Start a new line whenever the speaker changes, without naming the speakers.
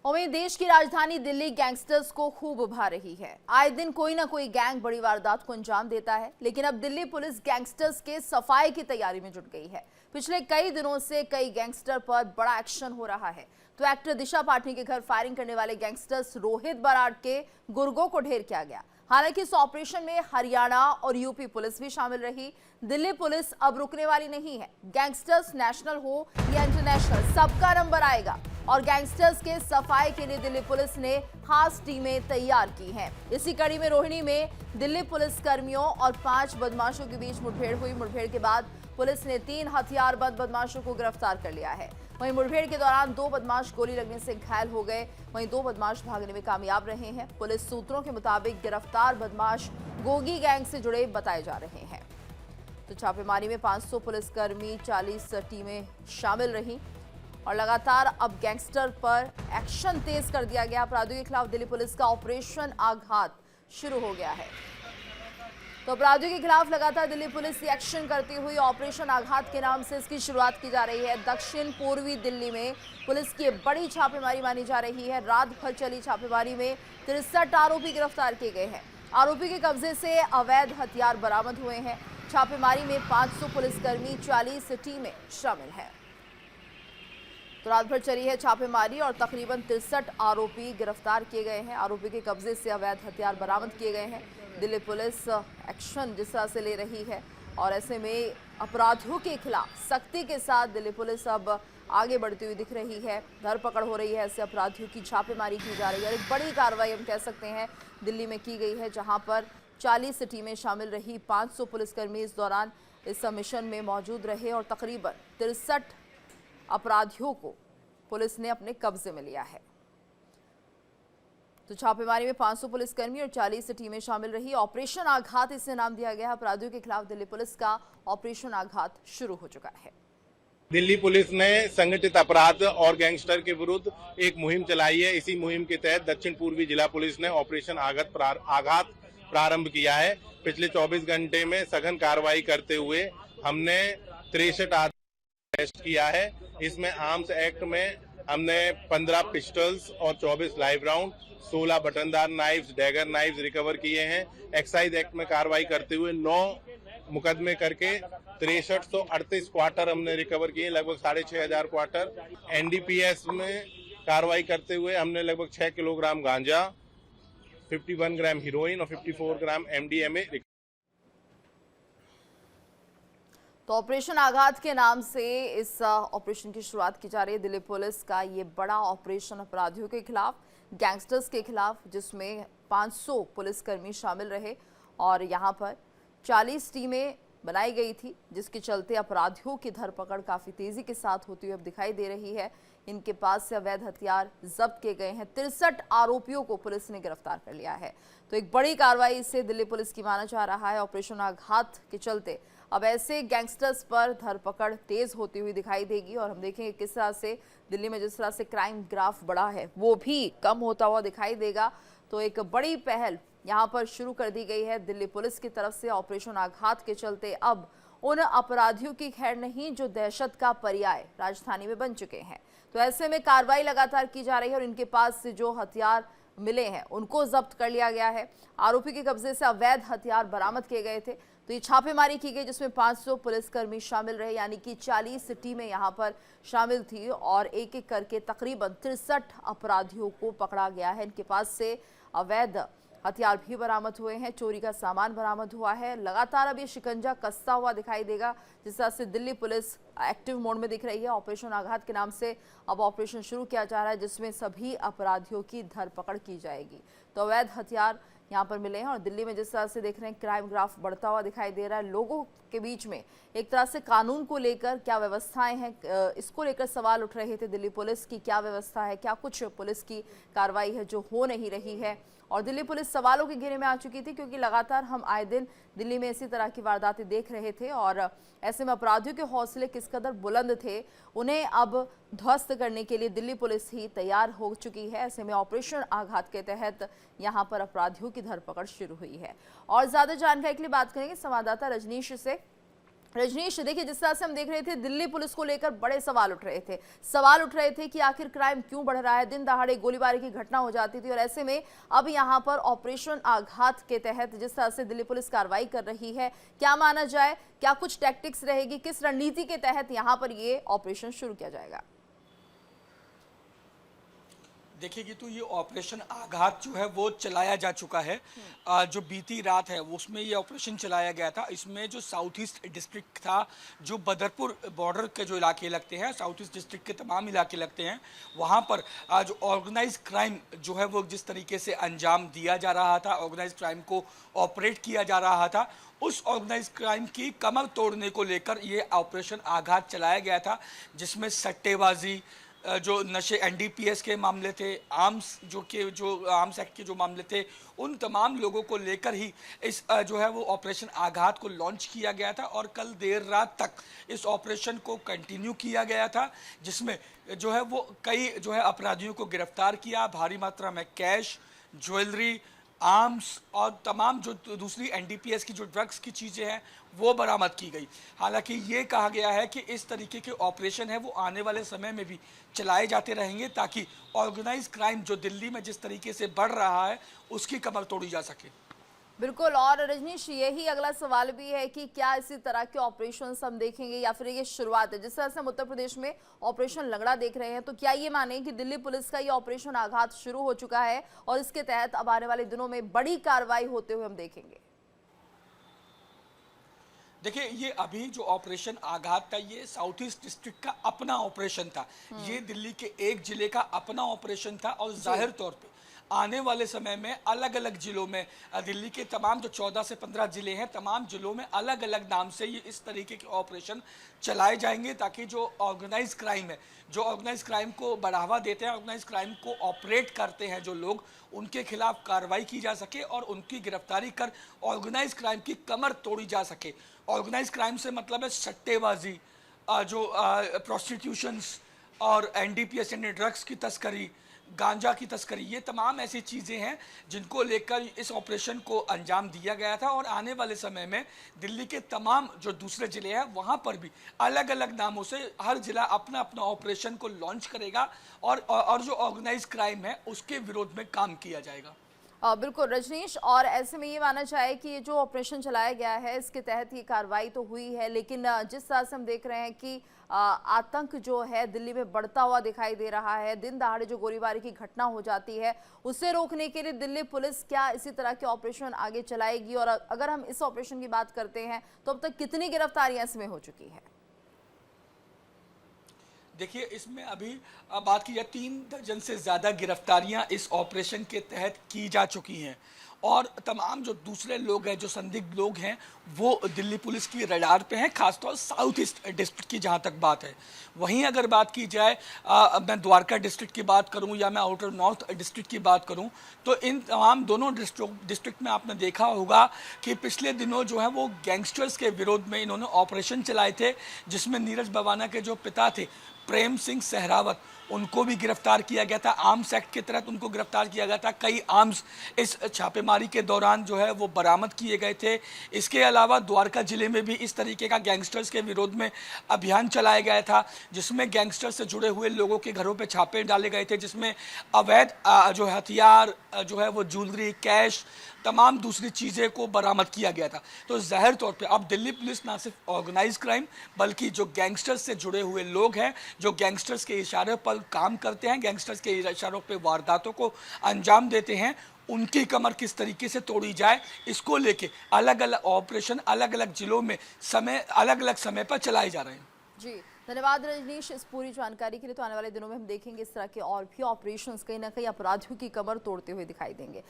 और वहीं देश की राजधानी दिल्ली गैंगस्टर्स को खूब भा रही है। आए दिन कोई ना कोई गैंग बड़ी वारदात को अंजाम देता है, लेकिन अब दिल्ली पुलिस गैंगस्टर्स के सफाई की तैयारी में जुट गई है। पिछले कई दिनों से कई गैंगस्टर पर बड़ा एक्शन हो रहा है। तो एक्टर दिशा पाटनी के घर फायरिंग करने वाले गैंगस्टर्स रोहित बराड़ के गुर्गों को ढेर किया गया। हालांकि इस ऑपरेशन में हरियाणा और यूपी पुलिस भी शामिल रही। दिल्ली पुलिस अब रुकने वाली नहीं है। गैंगस्टर्स नेशनल हो या इंटरनेशनल, सबका नंबर आएगा। और गैंगस्टर्स के सफाई के लिए दिल्ली पुलिस ने खास टीमें तैयार की हैं। इसी कड़ी में रोहिणी में दिल्ली पुलिस कर्मियों और 5 बदमाशों के बीच मुठभेड़ हुई। मुठभेड़ के बाद पुलिस ने 3 हथियारबंद बदमाशों को गिरफ्तार कर लिया है। वहीं मुठभेड़ के दौरान 2 बदमाश गोली लगने से घायल हो गए। वहीं 2 बदमाश भागने में कामयाब रहे हैं। पुलिस सूत्रों के मुताबिक गिरफ्तार बदमाश गोगी गैंग से जुड़े बताए जा रहे हैं। तो छापेमारी में 500 पुलिसकर्मी, 40 टीमें शामिल रहीं और लगातार अब गैंगस्टर पर एक्शन तेज कर दिया गया। अपराधियों के खिलाफ दिल्ली पुलिस का ऑपरेशन आघात शुरू हो गया है। तो अपराधियों के खिलाफ लगातार दिल्ली पुलिस एक्शन करती हुई ऑपरेशन आघात के नाम से इसकी शुरुआत की जा रही है। दक्षिण पूर्वी दिल्ली में पुलिस की बड़ी छापेमारी मानी जा रही है। रात भर चली छापेमारी में 63 आरोपी गिरफ्तार किए गए हैं। आरोपी के कब्जे से अवैध हथियार बरामद हुए हैं। छापेमारी में 500 पुलिसकर्मी, 40 टीमें शामिल हैं। तो रात भर चली है छापेमारी और तकरीबन 63 आरोपी गिरफ्तार किए गए हैं। आरोपी के कब्जे से अवैध हथियार बरामद किए गए हैं। दिल्ली पुलिस एक्शन जिस तरह से ले रही है और ऐसे में अपराधियों के खिलाफ सख्ती के साथ दिल्ली पुलिस अब आगे बढ़ती हुई दिख रही है। धरपकड़ हो रही है, ऐसे अपराधियों की छापेमारी की जा रही है और एक बड़ी कार्रवाई हम कह सकते हैं दिल्ली में की गई है, जहां पर 40 टीमें शामिल रही। 500 पुलिसकर्मी इस दौरान इस मिशन में मौजूद रहे और तकरीबन 63 अपराधियों को पुलिस ने अपने कब्जे में लिया है। तो छापेमारी में 500 पुलिसकर्मी और 40 टीमें शामिल रही। ऑपरेशन आघात इसे नाम दिया गया। अपराधियों के खिलाफ दिल्ली पुलिस का ऑपरेशन आघात शुरू हो चुका है।
दिल्ली पुलिस ने संगठित अपराध और गैंगस्टर के विरुद्ध एक मुहिम चलाई है। इसी मुहिम के तहत दक्षिण पूर्वी जिला पुलिस ने ऑपरेशन आघात प्रारंभ किया है। पिछले 24 घंटे में सघन कार्रवाई करते हुए हमने 63 अरेस्ट किया है। इसमें आर्म्स एक्ट में हमने 15 पिस्टल्स और 24 लाइव राउंड, 16 बटनदार नाइफ्स, डैगर नाइफ्स रिकवर किए हैं। एक्साइज एक्ट में कार्रवाई करते हुए 9 मुकदमे करके 6338 क्वार्टर हमने रिकवर किए, लगभग 6500 क्वार्टर। एनडीपीएस में कार्रवाई करते हुए हमने लगभग 6 किलोग्राम गांजा, 51 ग्राम हीरोइन और 54 ग्राम एमडीएमए।
तो ऑपरेशन आघात के नाम से इस ऑपरेशन की शुरुआत की जा रही है। दिल्ली पुलिस का ये बड़ा ऑपरेशन अपराधियों के खिलाफ, गैंगस्टर्स के खिलाफ, जिसमें 500 पुलिसकर्मी शामिल रहे और यहाँ पर 40 टीमें बनाई गई थी, जिसके चलते अपराधियों की धरपकड़ काफ़ी तेज़ी के साथ होती हुई अब दिखाई दे रही है। इनके पास से अवैध हथियार जब्त किए गए हैं। 63 आरोपियों को पुलिस ने गिरफ्तार कर लिया है। तो एक बड़ी कार्रवाई इसे दिल्ली पुलिस की माना जा रहा है। ऑपरेशन आघात के चलते अब ऐसे गैंगस्टर्स पर धरपकड़ तेज होती हुई दिखाई देगी और हम देखेंगे किस तरह से दिल्ली में जिस तरह से क्राइम ग्राफ बढ़ा है वो भी कम होता हुआ दिखाई देगा। तो एक बड़ी पहल यहाँ पर शुरू कर दी गई है दिल्ली पुलिस की तरफ से। ऑपरेशन आघात के चलते अब उन अपराधियों की खैर नहीं जो दहशत का पर्याय राजधानी में बन चुके हैं। तो ऐसे में कार्रवाई लगातार की जा रही है और इनके पास से जो हथियार मिले हैं उनको जब्त कर लिया गया है। आरोपी के कब्जे से अवैध हथियार बरामद किए गए थे। तो ये छापेमारी की गई जिसमें 500 पुलिसकर्मी शामिल रहे, यानी कि 40 टीमें यहाँ पर शामिल थी और एक एक करके तकरीबन 63 अपराधियों को पकड़ा गया है। इनके पास से अवैध हथियार भी बरामद हुए हैं, चोरी का सामान बरामद हुआ है। लगातार अब ये शिकंजा कसता हुआ दिखाई देगा। जिस तरह से दिल्ली पुलिस एक्टिव मोड में दिख रही है। ऑपरेशन आघात के नाम से अब ऑपरेशन शुरू किया जा रहा है, जिसमें सभी अपराधियों की धरपकड़ की जाएगी। तो अवैध हथियार यहाँ पर मिले हैं और दिल्ली में जिस तरह से देख रहे हैं क्राइम ग्राफ बढ़ता हुआ दिखाई दे रहा है। लोगों के बीच में एक तरह से कानून को लेकर क्या व्यवस्थाएं हैं, इसको लेकर सवाल उठ रहे थे। दिल्ली पुलिस की क्या व्यवस्था है, क्या कुछ पुलिस की कार्रवाई है जो हो नहीं रही है। और दिल्ली पुलिस सवालों के घेरे में आ चुकी थी, क्योंकि लगातार हम आए दिन दिल्ली में इसी तरह की वारदातें देख रहे थे और ऐसे में अपराधियों के हौसले किस कदर बुलंद थे, उन्हें अब ध्वस्त करने के लिए दिल्ली पुलिस ही तैयार हो चुकी है। ऐसे में ऑपरेशन आघात के तहत यहां पर अपराधियों की धरपकड़ शुरू हुई है। और ज्यादा जानकारी के लिए बात करेंगे संवाददाता रजनीश से। रजनीश, देखिए जिस तरह से हम देख रहे थे, दिल्ली पुलिस को लेकर बड़े सवाल उठ रहे थे कि आखिर क्राइम क्यों बढ़ रहा है। दिन दहाड़े गोलीबारी की घटना हो जाती थी और ऐसे में अब यहां पर ऑपरेशन आघात के तहत जिस तरह से दिल्ली पुलिस कार्रवाई कर रही है, क्या माना जाए, क्या कुछ टैक्टिक्स रहेगी, किस रणनीति के तहत यहां पर ये ऑपरेशन शुरू किया जाएगा?
देखिए तो ये ऑपरेशन आघात जो है वो चलाया जा चुका है। जो बीती रात है वो उसमें ये ऑपरेशन चलाया गया था। इसमें जो साउथ ईस्ट डिस्ट्रिक्ट था, जो बदरपुर बॉर्डर के जो इलाके लगते हैं, साउथ ईस्ट डिस्ट्रिक्ट के तमाम इलाके लगते हैं, वहाँ पर जो ऑर्गेनाइज क्राइम जो है वो जिस तरीके से अंजाम दिया जा रहा था, ऑर्गेनाइज क्राइम को ऑपरेट किया जा रहा था, उस ऑर्गेनाइज क्राइम की कमर तोड़ने को लेकर ये ऑपरेशन आघात चलाया गया था, जिसमें सट्टेबाजी, जो नशे, एनडीपीएस के मामले थे, जो आर्म्स एक्ट के जो मामले थे, उन तमाम लोगों को लेकर ही इस जो है वो ऑपरेशन आघात को लॉन्च किया गया था और कल देर रात तक इस ऑपरेशन को कंटिन्यू किया गया था, जिसमें जो है वो कई जो है अपराधियों को गिरफ्तार किया, भारी मात्रा में कैश, ज्वेलरी, आर्म्स और तमाम जो दूसरी एनडीपीएस की जो ड्रग्स की चीज़ें हैं वो बरामद की गई। हालांकि ये कहा गया है कि इस तरीके के ऑपरेशन है वो आने वाले समय में भी चलाए जाते रहेंगे, ताकि ऑर्गेनाइज क्राइम जो दिल्ली में जिस तरीके से बढ़ रहा है उसकी कमर तोड़ी जा सके।
बिल्कुल। और रजनीश, यही अगला सवाल भी है कि क्या इसी तरह के ऑपरेशंस हम देखेंगे या फिर ये शुरुआत है? जिस तरह से हम उत्तर प्रदेश में ऑपरेशन लंगड़ा देख रहे हैं, तो क्या ये माने कि दिल्ली पुलिस का ये ऑपरेशन आघात शुरू हो चुका है और इसके तहत अब आने वाले दिनों में बड़ी कार्रवाई होते हुए हम देखेंगे?
देखिए ये अभी जो ऑपरेशन आघात था ये साउथ ईस्ट डिस्ट्रिक्ट का अपना ऑपरेशन था। ये दिल्ली के एक जिले का अपना ऑपरेशन था और जाहिर तौर पे आने वाले समय में अलग अलग जिलों में, दिल्ली के तमाम जो 14 से 15 जिले हैं, तमाम जिलों में अलग अलग नाम से ये इस तरीके के ऑपरेशन चलाए जाएंगे, ताकि जो ऑर्गेनाइज क्राइम है, जो ऑर्गेनाइज क्राइम को बढ़ावा देते हैं, ऑर्गेनाइज क्राइम को ऑपरेट करते हैं जो लोग, उनके खिलाफ कार्रवाई की जा सके और उनकी गिरफ्तारी कर ऑर्गेनाइज क्राइम की कमर तोड़ी जा सके। ऑर्गेनाइज क्राइम से मतलब है सट्टेबाजी, जो प्रोस्टिट्यूशंस और एनडीपीएस यानी ड्रग्स की तस्करी, गांजा की तस्करी, ये तमाम ऐसी चीज़ें हैं जिनको लेकर इस ऑपरेशन को अंजाम दिया गया था। और आने वाले समय में दिल्ली के तमाम जो दूसरे ज़िले हैं वहाँ पर भी अलग अलग नामों से हर ज़िला अपना अपना ऑपरेशन को लॉन्च करेगा और जो ऑर्गेनाइज क्राइम है उसके विरोध में काम किया जाएगा।
बिल्कुल रजनीश, और ऐसे में ये माना जाए कि ये जो ऑपरेशन चलाया गया है इसके तहत ये कार्रवाई तो हुई है, लेकिन जिस तरह से हम देख रहे हैं कि आतंक जो है दिल्ली में बढ़ता हुआ दिखाई दे रहा है, दिन दहाड़े जो गोलीबारी की घटना हो जाती है उसे रोकने के लिए दिल्ली पुलिस क्या इसी तरह के ऑपरेशन आगे चलाएगी? और अगर हम इस ऑपरेशन की बात करते हैं तो अब तक कितनी गिरफ्तारियां इसमें हो चुकी है?
देखिए इसमें अभी बात की जाए 3 दर्जन से ज़्यादा गिरफ्तारियां इस ऑपरेशन के तहत की जा चुकी हैं और तमाम जो दूसरे लोग हैं, जो संदिग्ध लोग हैं, वो दिल्ली पुलिस की रडार पे हैं, खासतौर साउथ ईस्ट डिस्ट्रिक्ट की जहाँ तक बात है। वहीं अगर बात की जाए, मैं द्वारका डिस्ट्रिक्ट की बात करूं या मैं आउटर नॉर्थ डिस्ट्रिक्ट की बात करूं, तो इन तमाम दोनों डिस्ट्रिक्ट में आपने देखा होगा कि पिछले दिनों जो है वो गैंगस्टर्स के विरोध में इन्होंने ऑपरेशन चलाए थे, जिसमें नीरज बवाना के जो पिता थे प्रेम सिंह सहरावत, उनको भी गिरफ्तार किया गया था। आर्म्स एक्ट के तहत उनको गिरफ्तार किया गया था। कई आर्म्स इस छापेमारी के दौरान जो है वो बरामद किए गए थे। इसके अलावा द्वारका जिले में भी इस तरीके का गैंगस्टर्स के विरोध में अभियान चलाया गया था, जिसमें गैंगस्टर्स से जुड़े हुए लोगों के घरों पे छापे डाले गए थे, जिसमें अवैध जो हथियार, जो है वो ज्वेलरी, कैश, तमाम दूसरी चीज़ें को बरामद किया गया था। तो ज़ाहिर तौर पे अब दिल्ली पुलिस ना सिर्फ ऑर्गेनाइज क्राइम बल्कि जो गैंगस्टर्स से जुड़े हुए लोग हैं, जो गैंगस्टर्स के इशारे पर काम करते हैं, गैंगस्टर्स के इशारों पे वारदातों को अंजाम देते हैं, उनकी कमर किस तरीके से तोड़ी जाए, इसको लेके अलग अलग ऑपरेशन अलग अलग जिलों में अलग अलग समय पर चलाए जा रहे हैं।
जी धन्यवाद रजनीश इस पूरी जानकारी के लिए। तो आने वाले दिनों में हम देखेंगे इस तरह के और भी ऑपरेशंस कहीं ना कहीं अपराधियों की कमर तोड़ते हुए दिखाई देंगे।